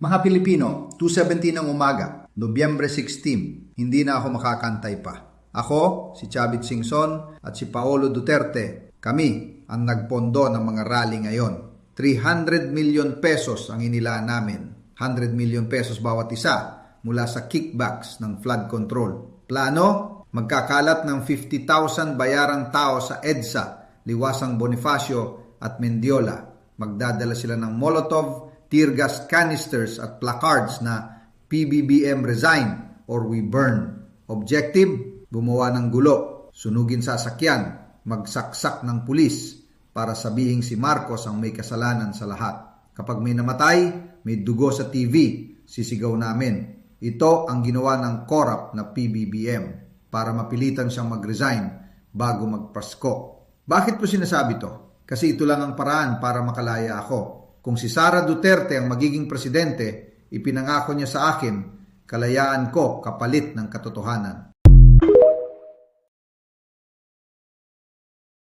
Mga Pilipino, 2:17 ng umaga, Nobyembre 16, hindi na ako makakantay pa. Ako, si Chavit Singson at si Paolo Duterte, kami ang nagpondo ng mga rally ngayon. 300 million pesos ang inilaan namin. 100 million pesos bawat isa mula sa kickbacks ng flood control. Plano, magkakalat ng 50,000 bayarang tao sa EDSA, Liwasang Bonifacio at Mendiola. Magdadala sila ng Molotov, tear gas canisters at placards na PBBM resign or we burn. Objective, gumawa ng gulo, sunugin sasakyan, magsaksak ng pulis para sabihing si Marcos ang may kasalanan sa lahat. Kapag may namatay, may dugo sa TV, sisigaw namin. Ito ang ginawa ng corrupt na PBBM para mapilitan siyang mag-resign bago magpasko. Bakit po sinasabi to? Kasi ito lang ang paraan para makalaya ako. Kung si Sara Duterte ang magiging presidente, ipinangako niya sa akin, kalayaan ko kapalit ng katotohanan.